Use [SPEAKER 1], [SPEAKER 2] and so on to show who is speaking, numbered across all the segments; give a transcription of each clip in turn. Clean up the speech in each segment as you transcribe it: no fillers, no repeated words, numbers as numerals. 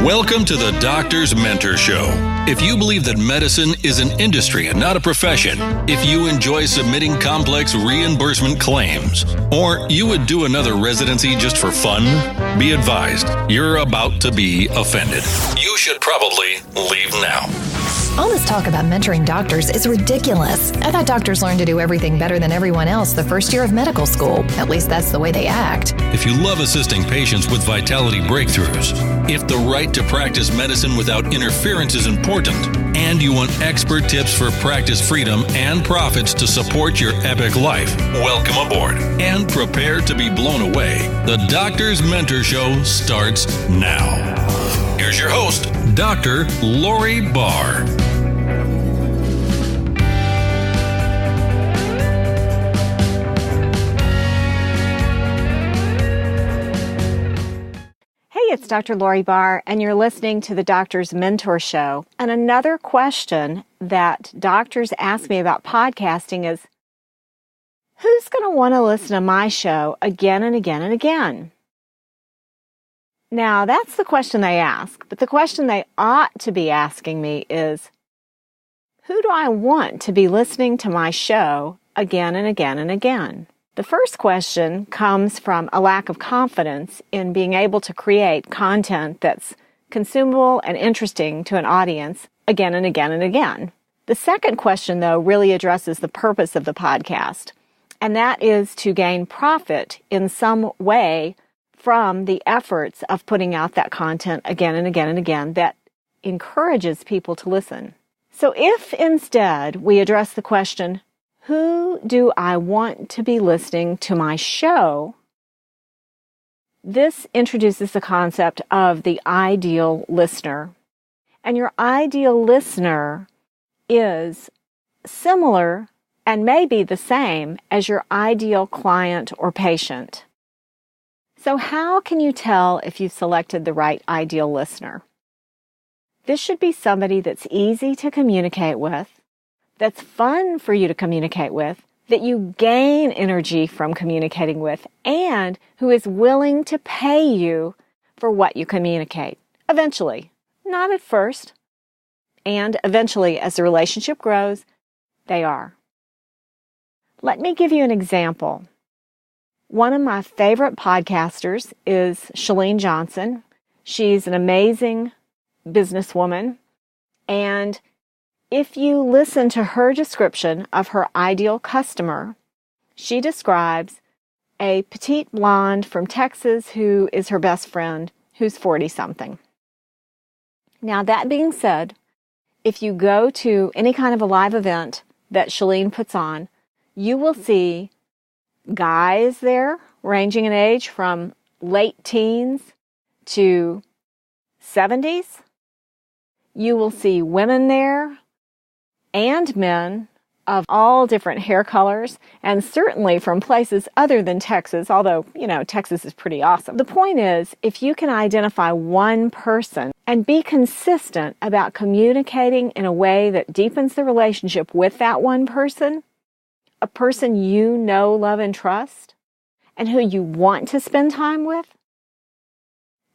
[SPEAKER 1] Welcome to the Doctor's Mentor Show. If you believe that medicine is an industry and not a profession, if you enjoy submitting complex reimbursement claims, or you would do another residency just for fun, be advised, you're about to be offended. You should probably leave now.
[SPEAKER 2] All this talk about mentoring doctors is ridiculous. I thought doctors learned to do everything better than everyone else the first year of medical school. At least that's the way they act.
[SPEAKER 1] If you love assisting patients with vitality breakthroughs, if the right to practice medicine without interference is important, and you want expert tips for practice freedom and profits to support your epic life, welcome aboard and prepare to be blown away. The Doctor's Mentor Show starts now. Here's your host, Dr. Lori Barr.
[SPEAKER 3] It's Dr. Lori Barr, and you're listening to the Doctor's Mentor Show. And another question that doctors ask me about podcasting is, who's going to want to listen to my show again and again and again? Now, that's the question they ask, but the question they ought to be asking me is, who do I want to be listening to my show again and again and again? The first question comes from a lack of confidence in being able to create content that's consumable and interesting to an audience again and again and again. The second question, though, really addresses the purpose of the podcast, and that is to gain profit in some way from the efforts of putting out that content again and again and again that encourages people to listen. So if instead we address the question, who do I want to be listening to my show? This introduces the concept of the ideal listener. And your ideal listener is similar and maybe the same as your ideal client or patient. So how can you tell if you've selected the right ideal listener? This should be somebody that's easy to communicate with, that's fun for you to communicate with, that you gain energy from communicating with, and who is willing to pay you for what you communicate. Eventually, not at first. And eventually, as the relationship grows, they are. Let me give you an example. One of my favorite podcasters is Chalene Johnson. She's an amazing businesswoman, and if you listen to her description of her ideal customer, she describes a petite blonde from Texas who is her best friend, who's 40-something. Now, that being said, if you go to any kind of a live event that Chalene puts on, you will see guys there ranging in age from late teens to 70s. You will see women there and men of all different hair colors, and certainly from places other than Texas, although, Texas is pretty awesome. The point is, if you can identify one person and be consistent about communicating in a way that deepens the relationship with that one person, a person you know, love, and trust, and who you want to spend time with,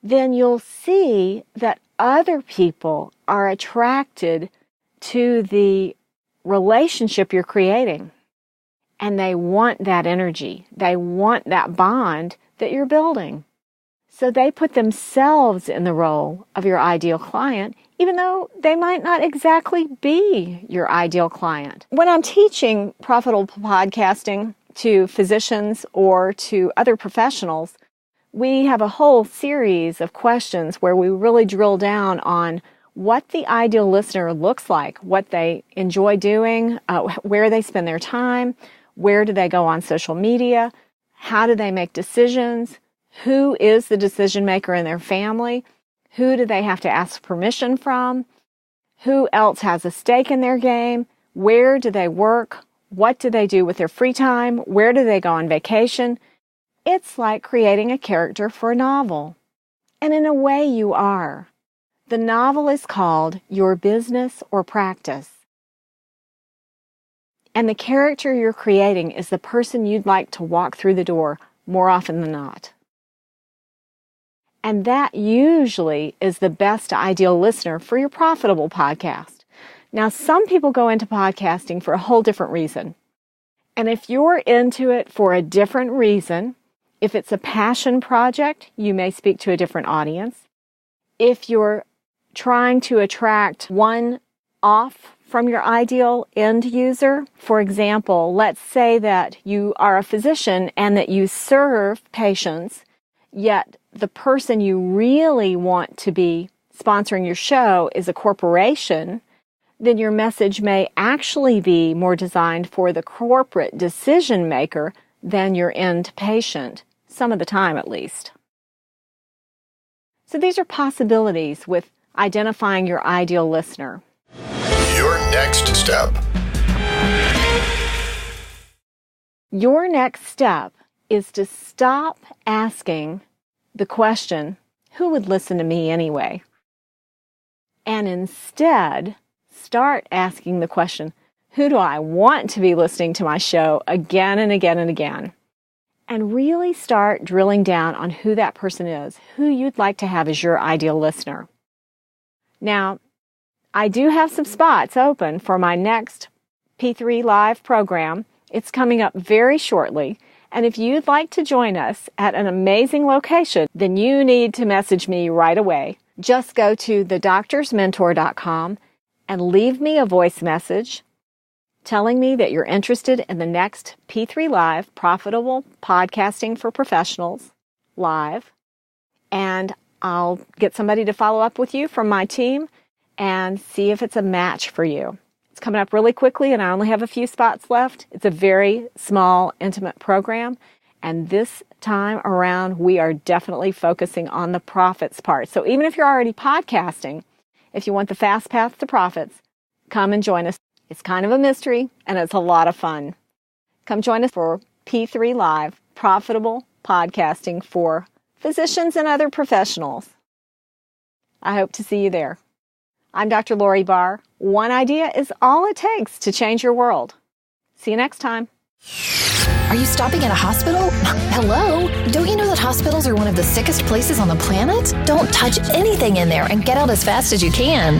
[SPEAKER 3] then you'll see that other people are attracted to the relationship you're creating. And they want that energy. They want that bond that you're building. So they put themselves in the role of your ideal client, even though they might not exactly be your ideal client. When I'm teaching profitable podcasting to physicians or to other professionals, we have a whole series of questions where we really drill down on what the ideal listener looks like, what they enjoy doing, where they spend their time, where do they go on social media, how do they make decisions, who is the decision maker in their family, who do they have to ask permission from, who else has a stake in their game, where do they work, what do they do with their free time, where do they go on vacation. It's like creating a character for a novel. And in a way you are. The novel is called Your Business or Practice. And the character you're creating is the person you'd like to walk through the door more often than not. And that usually is the best ideal listener for your profitable podcast. Now, some people go into podcasting for a whole different reason. And if you're into it for a different reason, if it's a passion project, you may speak to a different audience. If you're trying to attract one off from your ideal end user, for example, let's say that you are a physician and that you serve patients, yet the person you really want to be sponsoring your show is a corporation, then your message may actually be more designed for the corporate decision maker than your end patient, some of the time at least. So these are possibilities with identifying your ideal listener.
[SPEAKER 4] Your next step.
[SPEAKER 3] Your next step is to stop asking the question, who would listen to me anyway? And instead, start asking the question, who do I want to be listening to my show again and again and again? And really start drilling down on who that person is, who you'd like to have as your ideal listener. Now, I do have some spots open for my next P3 Live program. It's coming up very shortly. And if you'd like to join us at an amazing location, then you need to message me right away. Just go to thedoctorsmentor.com and leave me a voice message telling me that you're interested in the next P3 Live Profitable Podcasting for Professionals Live. And I'll get somebody to follow up with you from my team and see if it's a match for you. It's coming up really quickly, and I only have a few spots left. It's a very small, intimate program, and this time around, we are definitely focusing on the profits part. So even if you're already podcasting, if you want the fast path to profits, come and join us. It's kind of a mystery, and it's a lot of fun. Come join us for P3 Live, Profitable Podcasting for Physicians and Other Professionals. I hope to see you there. I'm Dr. Lori Barr. One idea is all it takes to change your world. See you next time.
[SPEAKER 2] Are you stopping at a hospital? Hello? Don't you know that hospitals are one of the sickest places on the planet? Don't touch anything in there and get out as fast as you can.